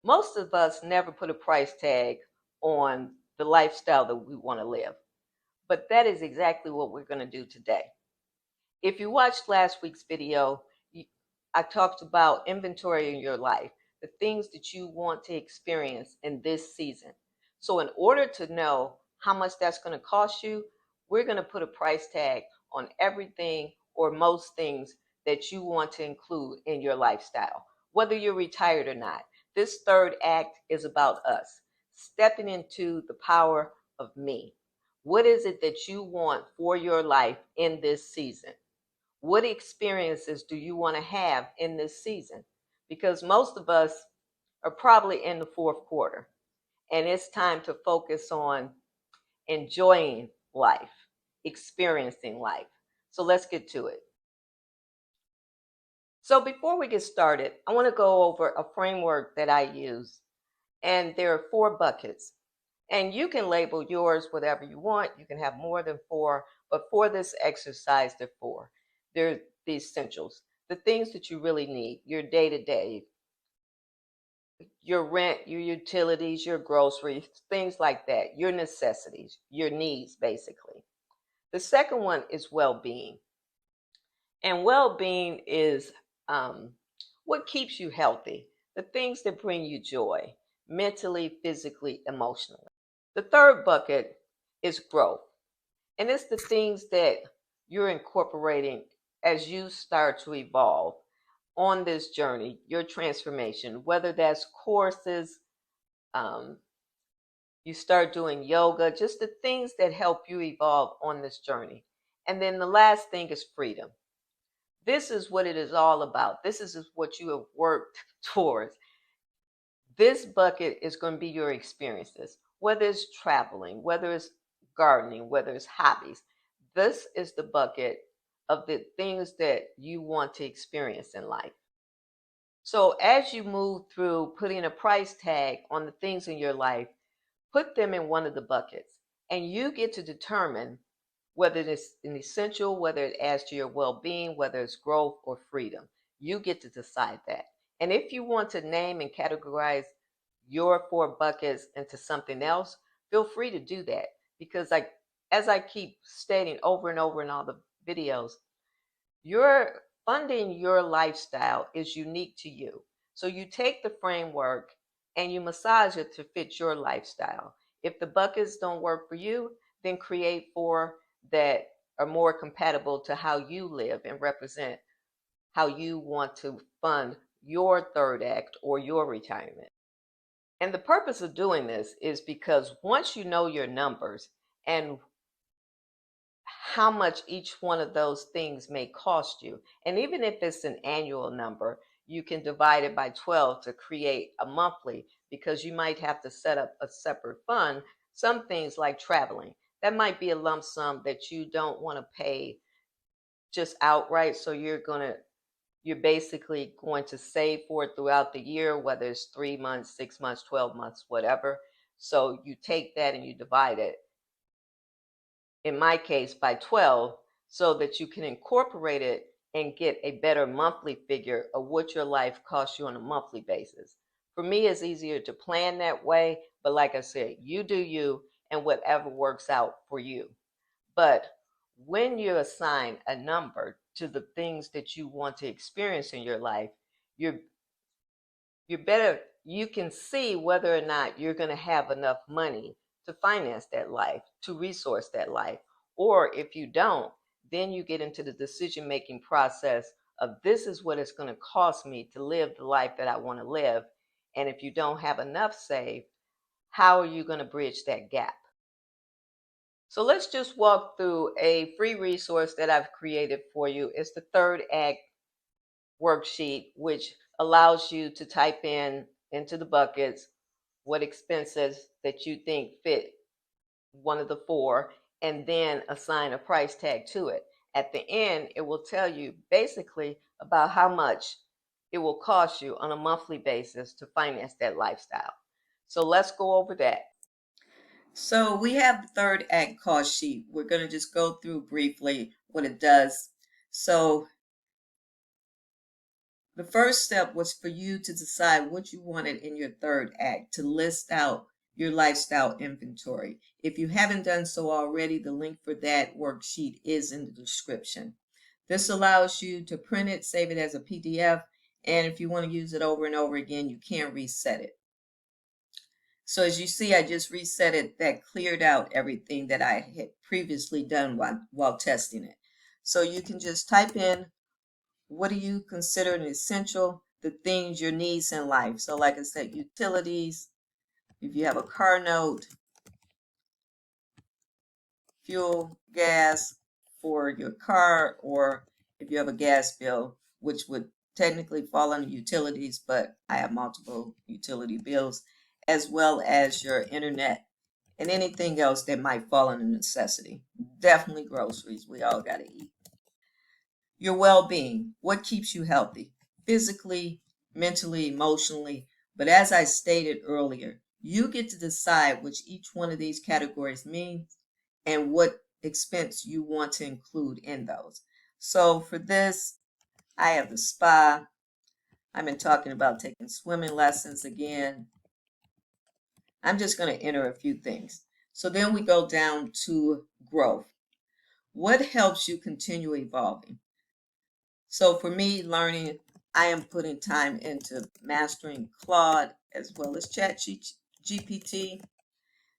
Most of us never put a price tag on the lifestyle that we want to live, but that is exactly what we're going to do today. If you watched last week's video, I talked about inventory in your life, the things that you want to experience in this season. So, in order to know how much that's going to cost you, we're going to put a price tag on everything or most things that you want to include in your lifestyle, whether you're retired or not. This third act is about us stepping into the power of me. What is it that you want for your life in this season? What experiences do you want to have in this season? Because most of us are probably in the fourth quarter, and it's time to focus on enjoying life, experiencing life. So let's get to it. So before we get started, I want to go over a framework that I use, and there are 4 buckets. And you can label yours whatever you want. You can have more than 4, but for this exercise, there are 4. They're the essentials, the things that you really need, your day to day, your rent, your utilities, your groceries, things like that, your necessities, your needs, basically. The second one is well being. And well being is what keeps you healthy, the things that bring you joy, mentally, physically, emotionally. The third bucket is growth. And it's the things that you're incorporating as you start to evolve on this journey, your transformation, whether that's courses, um, you start doing yoga, just the things that help you evolve on this journey. And then the last thing is freedom. This is what it is all about. This is what you have worked towards. This bucket is going to be your experiences, whether it's traveling, whether it's gardening, whether it's hobbies. This is the bucket of the things that you want to experience in life. So as you move through putting a price tag on the things in your life, put them in one of the buckets, and you get to determine whether it's an essential, whether it adds to your well-being, whether it's growth or freedom. You get to decide that. And if you want to name and categorize your 4 buckets into something else, feel free to do that. Because as I keep stating over and over in all the videos, your funding your lifestyle is unique to you. So you take the framework and you massage it to fit your lifestyle. If the buckets don't work for you, then create 4 that are more compatible to how you live and represent how you want to fund your third act or your retirement. And the purpose of doing this is because once you know your numbers and how much each one of those things may cost you, and even if it's an annual number, you can divide it by 12 to create a monthly, because you might have to set up a separate fund. Some things like traveling, that might be a lump sum that you don't want to pay just outright, so you're basically going to save for it throughout the year, whether it's 3 months, 6 months, 12 months, whatever. So you take that and you divide it, in my case, by 12, so that you can incorporate it and get a better monthly figure of what your life costs you on a monthly basis. For me, it's easier to plan that way, but like I said, you do you and whatever works out for you. But when you assign a number to the things that you want to experience in your life, you're better, you can see whether or not you're going to have enough money to finance that life, to resource that life. Or if you don't, then you get into the decision making process of, this is what it's going to cost me to live the life that I want to live. And if you don't have enough saved, how are you going to bridge that gap? So let's just walk through a free resource that I've created for you. It's the third act worksheet, which allows you to type in into the buckets what expenses that you think fit one of the 4, and then assign a price tag to it. At the end, it will tell you basically about how much it will cost you on a monthly basis to finance that lifestyle. So let's go over that. So we have the third act cost sheet. We're going to just go through briefly what it does. So The first step was for you to decide what you wanted in your third act, to list out your lifestyle inventory. If you haven't done so already, the link for that worksheet is in the description. This allows you to print it, save it as a PDF, and if you want to use it over and over again, you can reset it. So as you see, I just reset it. That cleared out everything that I had previously done while testing it. So you can just type in, what do you consider an essential? The things, your needs in life. So like I said, utilities, if you have a car note, fuel, gas for your car, or if you have a gas bill, which would technically fall under utilities, but I have multiple utility bills, as well as your internet and anything else that might fall under necessity. Definitely groceries. We all got to eat. Your well-being, what keeps you healthy, physically, mentally, emotionally. But as I stated earlier, you get to decide which each one of these categories means and what expense you want to include in those. So for this, I have the spa. I've been talking about taking swimming lessons again. I'm just going to enter a few things. So then we go down to growth. What helps you continue evolving? So for me, learning, I am putting time into mastering Claude as well as ChatGPT.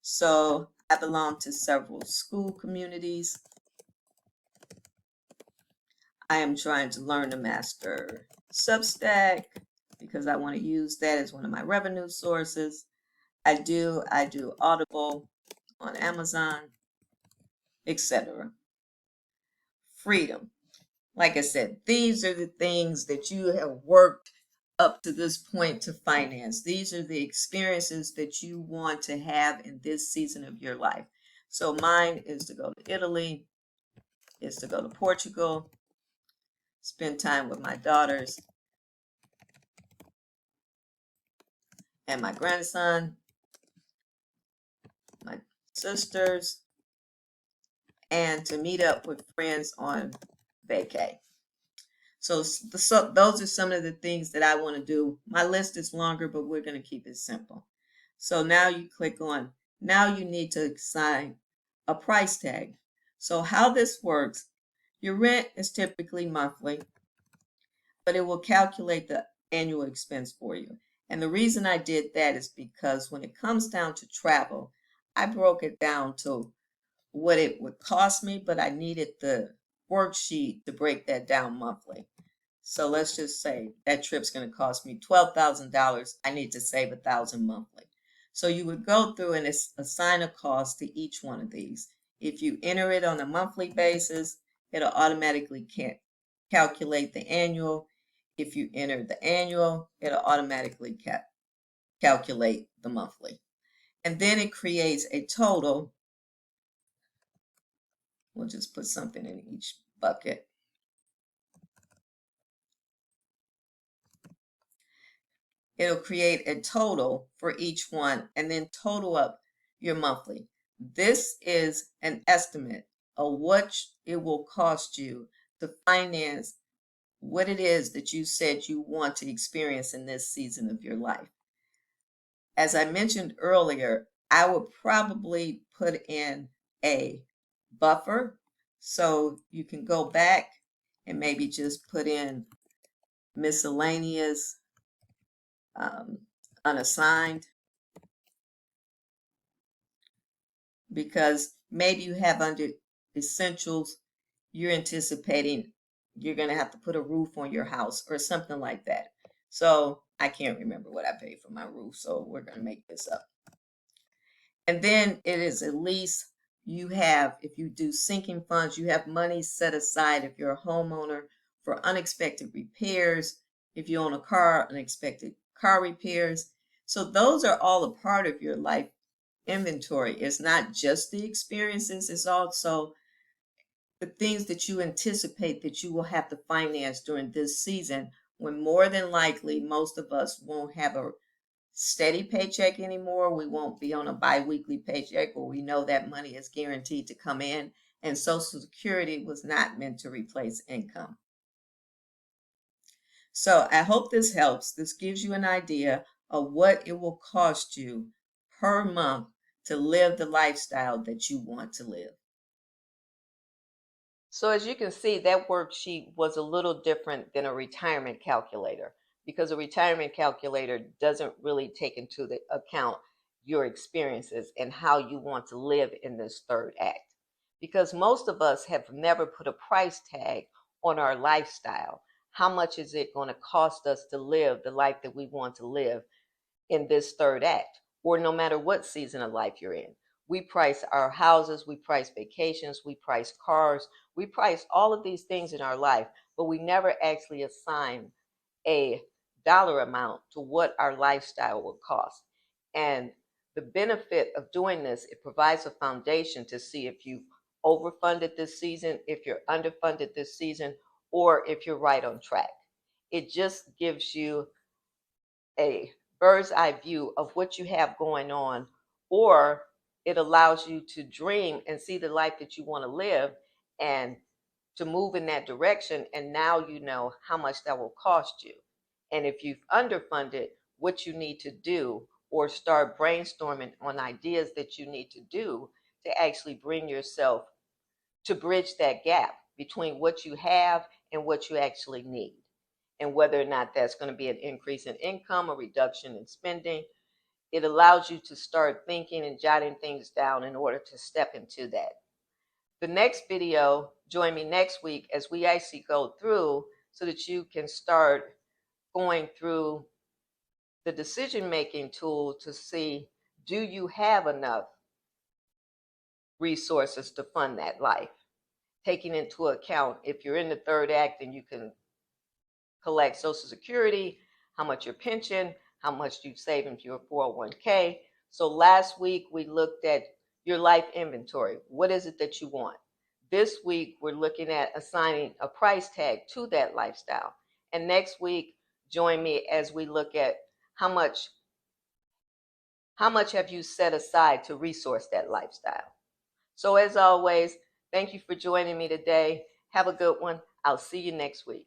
So I belong to several school communities. I am trying to learn to master Substack because I want to use that as one of my revenue sources. I do Audible on Amazon, etc. Freedom. Like I said, these are the things that you have worked up to this point to finance. These are the experiences that you want to have in this season of your life. So mine is to go to Italy, is to go to Portugal, spend time with my daughters and my grandson, my sisters, and to meet up with friends on vacay. So those are some of the things that I want to do. My list is longer, but we're going to keep it simple. So now you click on, now you need to assign a price tag. So how this works, your rent is typically monthly, but it will calculate the annual expense for you. And the reason I did that is because when it comes down to travel, I broke it down to what it would cost me, but I needed the worksheet to break that down monthly. So let's just say that trip's going to cost me $12,000. I need to save $1,000 monthly. So you would go through and assign a cost to each one of these. If you enter it on a monthly basis, it'll automatically calculate the annual. If you enter the annual, it'll automatically calculate the monthly. And then it creates a total. We'll just put something in each bucket. It'll create a total for each one and then total up your monthly. This is an estimate of what it will cost you to finance what it is that you said you want to experience in this season of your life. As I mentioned earlier, I would probably put in a buffer so you can go back and maybe just put in miscellaneous, unassigned, because maybe you have under essentials, you're anticipating you're going to have to put a roof on your house or something like that. So I can't remember what I paid for my roof, so we're going to make this up. And then it is at least you have, if you do sinking funds, you have money set aside if you're a homeowner for unexpected repairs. If you own a car, unexpected car repairs. So those are all a part of your life inventory. It's not just the experiences, it's also the things that you anticipate that you will have to finance during this season, when more than likely most of us won't have a steady paycheck anymore. We won't be on a bi-weekly paycheck where we know that money is guaranteed to come in, and Social Security was not meant to replace income. So I hope this helps. This gives you an idea of what it will cost you per month to live the lifestyle that you want to live. So as you can see, that worksheet was a little different than a retirement calculator because a retirement calculator doesn't really take into the account your experiences and how you want to live in this third act. Because most of us have never put a price tag on our lifestyle. How much is it going to cost us to live the life that we want to live in this third act, or no matter what season of life you're in? We price our houses, we price vacations, we price cars, we price all of these things in our life, but we never actually assign a dollar amount to what our lifestyle will cost. And the benefit of doing this, it provides a foundation to see if you've overfunded this season, if you're underfunded this season, or if you're right on track. It just gives you a bird's eye view of what you have going on, or it allows you to dream and see the life that you want to live and to move in that direction. And now you know how much that will cost you. And if you've underfunded, what you need to do, or start brainstorming on ideas that you need to do to actually bring yourself to bridge that gap between what you have and what you actually need, and whether or not that's going to be an increase in income or reduction in spending. It allows you to start thinking and jotting things down in order to step into that. The next video, join me next week as we actually go through so that you can start going through the decision making tool to see, do you have enough resources to fund that life? Taking into account, if you're in the third act, then you can collect Social Security, how much your pension, how much you save into your 401k. So last week we looked at your life inventory. What is it that you want? This week we're looking at assigning a price tag to that lifestyle. And next week, join me as we look at how much have you set aside to resource that lifestyle. So as always, thank you for joining me today. Have a good one. I'll see you next week.